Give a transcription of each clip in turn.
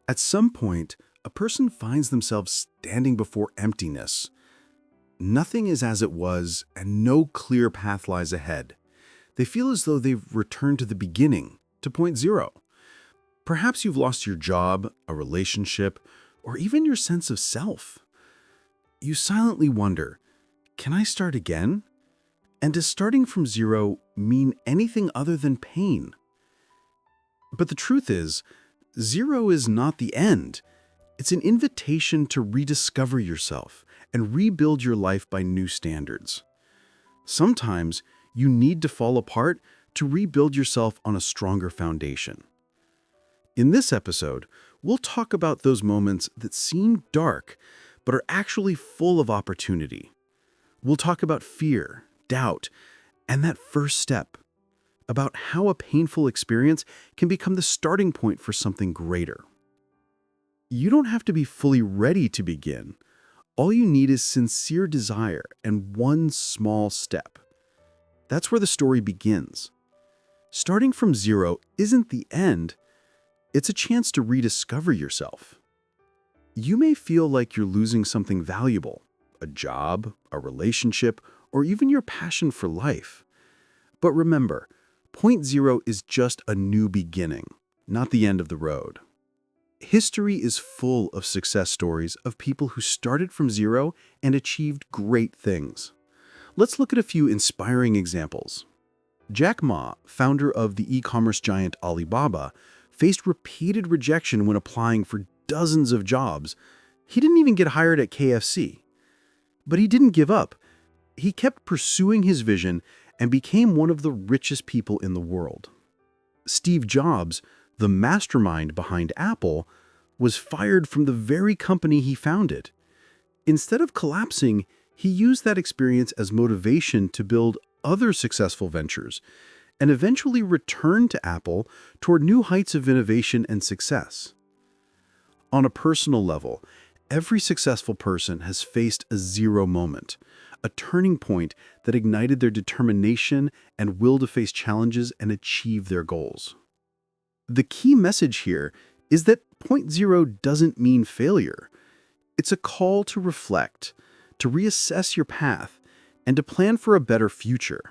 At some point, a person finds themselves standing before emptiness. Nothing is as it was, and no clear path lies ahead. They feel as though they've returned to the beginning, to point zero. Perhaps you've lost your job, a relationship, or even your sense of self. You silently wonder, can I start again? And does starting from zero mean anything other than pain? But the truth is, zero is not the end. It's an invitation to rediscover yourself and rebuild your life by new standards. Sometimes you need to fall apart to rebuild yourself on a stronger foundation. In this episode, we'll talk about those moments that seem dark, but are actually full of opportunity. We'll talk about fear, doubt, and that first step, about how a painful experience can become the starting point for something greater. You don't have to be fully ready to begin. All you need is sincere desire and one small step. That's where the story begins. Starting from zero isn't the end. It's a chance to rediscover yourself. You may feel like you're losing something valuable, a job, a relationship, or even your passion for life. But remember, point zero is just a new beginning, not the end of the road. History is full of success stories of people who started from zero and achieved great things. Let's look at a few inspiring examples. Jack Ma, founder of the e-commerce giant Alibaba, faced repeated rejection when applying for dozens of jobs. He didn't even get hired at KFC. But he didn't give up. He kept pursuing his vision and became one of the richest people in the world. Steve Jobs, the mastermind behind Apple, was fired from the very company he founded. Instead of collapsing, he used that experience as motivation to build other successful ventures and eventually returned to Apple toward new heights of innovation and success. On a personal level, every successful person has faced a zero moment, a turning point that ignited their determination and will to face challenges and achieve their goals. The key message here is that point zero doesn't mean failure. It's a call to reflect, to reassess your path, and to plan for a better future.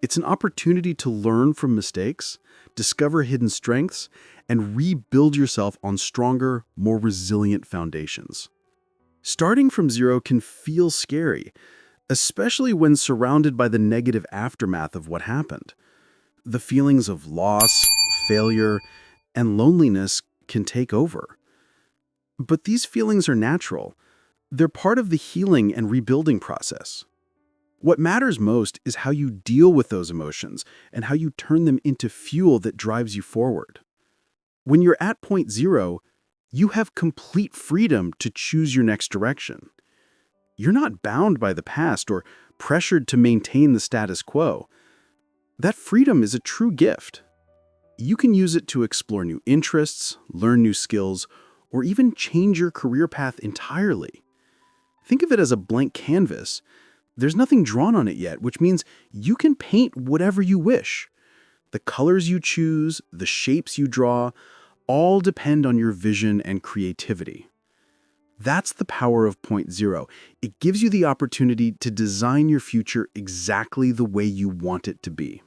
It's an opportunity to learn from mistakes, discover hidden strengths, and rebuild yourself on stronger, more resilient foundations. Starting from zero can feel scary, especially when surrounded by the negative aftermath of what happened. The feelings of loss, failure, and loneliness can take over. But these feelings are natural. They're part of the healing and rebuilding process. What matters most is how you deal with those emotions and how you turn them into fuel that drives you forward. When you're at point zero, you have complete freedom to choose your next direction. You're not bound by the past or pressured to maintain the status quo. That freedom is a true gift. You can use it to explore new interests, learn new skills, or even change your career path entirely. Think of it as a blank canvas. There's nothing drawn on it yet, which means you can paint whatever you wish. The colors you choose, the shapes you draw, all depend on your vision and creativity. That's the power of point zero. It gives you the opportunity to design your future exactly the way you want it to be.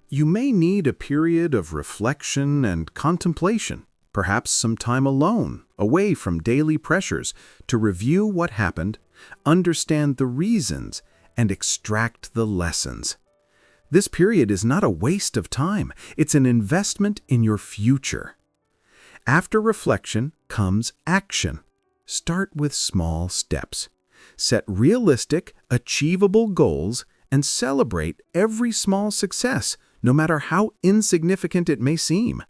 You may need a period of reflection and contemplation, perhaps some time alone, away from daily pressures, to review what happened, understand the reasons, and extract the lessons. This period is not a waste of time. It's an investment in your future. After reflection comes action. Start with small steps. Set realistic, achievable goals and celebrate every small success, no matter how insignificant it may seem.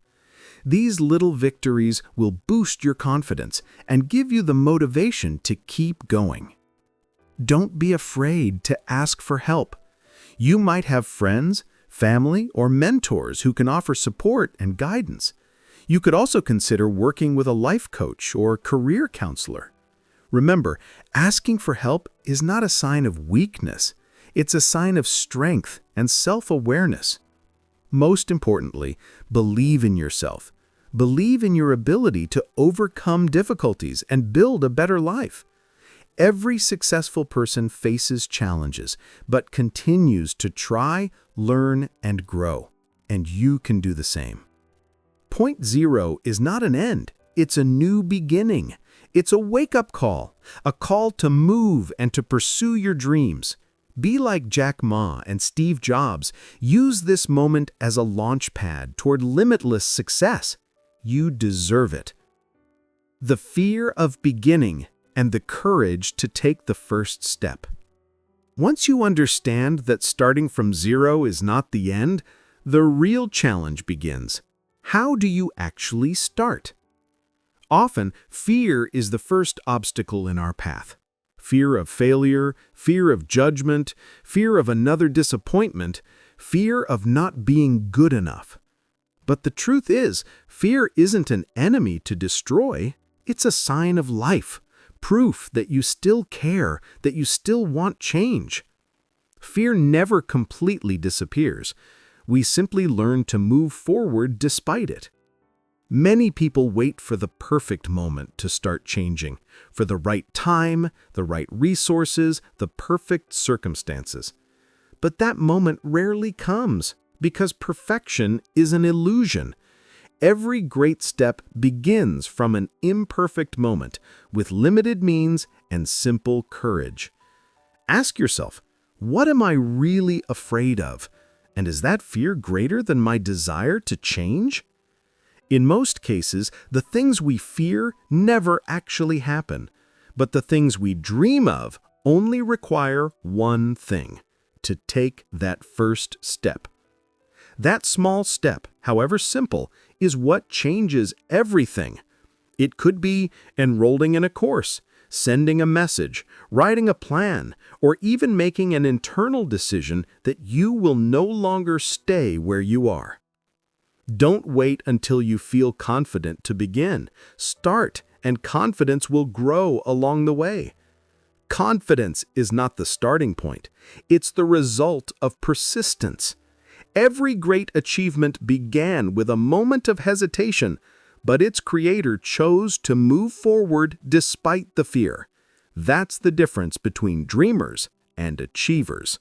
These little victories will boost your confidence and give you the motivation to keep going. Don't be afraid to ask for help. You might have friends, family, or mentors who can offer support and guidance. You could also consider working with a life coach or career counselor. Remember, asking for help is not a sign of weakness. It's a sign of strength and self-awareness. Most importantly, believe in yourself. Believe in your ability to overcome difficulties and build a better life. Every successful person faces challenges, but continues to try, learn, and grow. And you can do the same. Point zero is not an end. It's a new beginning. It's a wake-up call, a call to move and to pursue your dreams. Be like Jack Ma and Steve Jobs. Use this moment as a launch pad toward limitless success. You deserve it. The fear of beginning and the courage to take the first step. Once you understand that starting from zero is not the end, the real challenge begins. How do you actually start? Often, fear is the first obstacle in our path. Fear of failure, fear of judgment, fear of another disappointment, fear of not being good enough. But the truth is, fear isn't an enemy to destroy. It's a sign of life, proof that you still care, that you still want change. Fear never completely disappears. We simply learn to move forward despite it. Many people wait for the perfect moment to start changing, for the right time, the right resources, the perfect circumstances. But that moment rarely comes, because perfection is an illusion. Every great step begins from an imperfect moment, with limited means and simple courage. Ask yourself, what am I really afraid of? And is that fear greater than my desire to change? In most cases, the things we fear never actually happen, but the things we dream of only require one thing: to take that first step. That small step, however simple, is what changes everything. It could be enrolling in a course, sending a message, writing a plan, or even making an internal decision that you will no longer stay where you are. Don't wait until you feel confident to begin. Start, and confidence will grow along the way. Confidence is not the starting point. It's the result of persistence. Every great achievement began with a moment of hesitation, but its creator chose to move forward despite the fear. That's the difference between dreamers and achievers.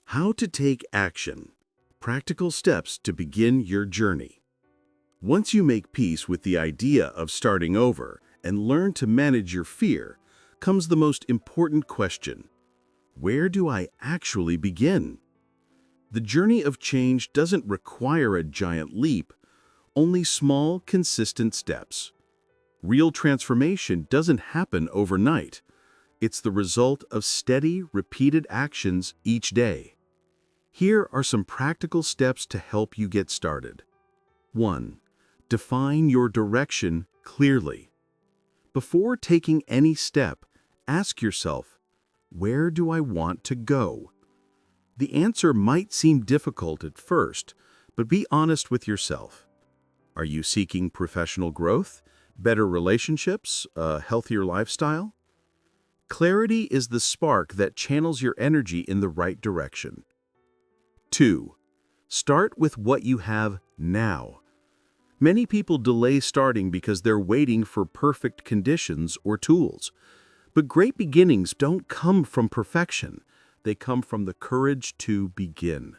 How to take action. Practical steps to begin your journey. Once you make peace with the idea of starting over and learn to manage your fear, comes the most important question: where do I actually begin? The journey of change doesn't require a giant leap, only small, consistent steps. Real transformation doesn't happen overnight. It's the result of steady, repeated actions each day. Here are some practical steps to help you get started. 1. Define your direction clearly. Before taking any step, ask yourself, where do I want to go? The answer might seem difficult at first, but be honest with yourself. Are you seeking professional growth, better relationships, a healthier lifestyle? Clarity is the spark that channels your energy in the right direction. 2. Start with what you have now. Many people delay starting because they're waiting for perfect conditions or tools. But great beginnings don't come from perfection. They come from the courage to begin.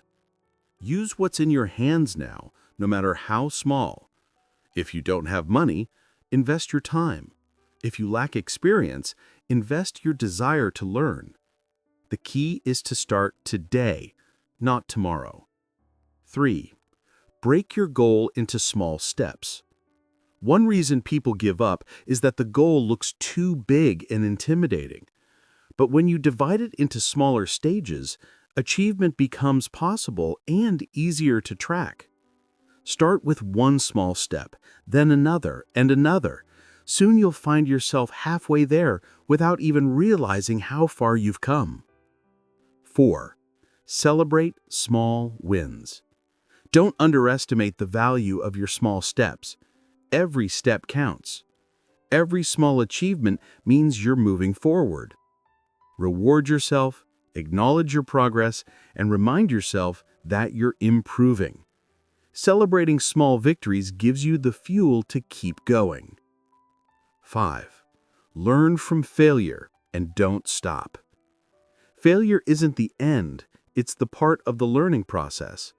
Use what's in your hands now, no matter how small. If you don't have money, invest your time. If you lack experience, invest your desire to learn. The key is to start today, not tomorrow. 3. Break your goal into small steps. One reason people give up is that the goal looks too big and intimidating. But when you divide it into smaller stages, achievement becomes possible and easier to track. Start with one small step, then another and another. Soon you'll find yourself halfway there without even realizing how far you've come. 4. Celebrate small wins. Don't underestimate the value of your small steps. Every step counts. Every small achievement means you're moving forward. Reward yourself, acknowledge your progress, and remind yourself that you're improving. Celebrating small victories gives you the fuel to keep going. 5. Learn from failure and don't stop. Failure isn't the end, it's the part of the learning process.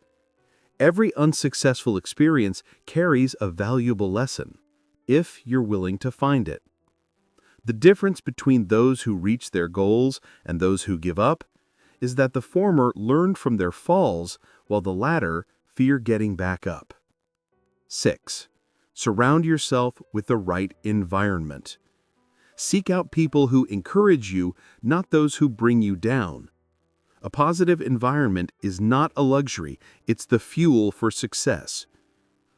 Every unsuccessful experience carries a valuable lesson, if you're willing to find it. The difference between those who reach their goals and those who give up is that the former learned from their falls, while the latter fear getting back up. 6. Surround yourself with the right environment. Seek out people who encourage you, not those who bring you down. A positive environment is not a luxury, it's the fuel for success.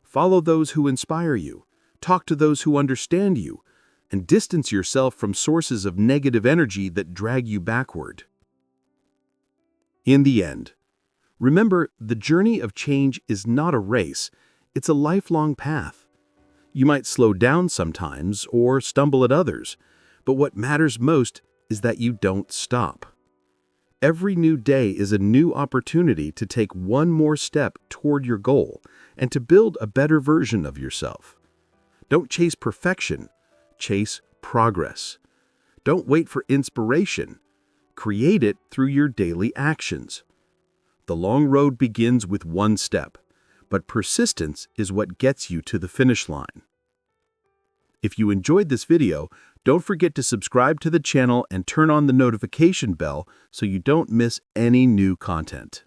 Follow those who inspire you, talk to those who understand you, and distance yourself from sources of negative energy that drag you backward. In the end, remember, the journey of change is not a race, it's a lifelong path. You might slow down sometimes or stumble at others, but what matters most is that you don't stop. Every new day is a new opportunity to take one more step toward your goal and to build a better version of yourself. Don't chase perfection, chase progress. Don't wait for inspiration. Create it through your daily actions. The long road begins with one step, but persistence is what gets you to the finish line. If you enjoyed this video, don't forget to subscribe to the channel and turn on the notification bell so you don't miss any new content.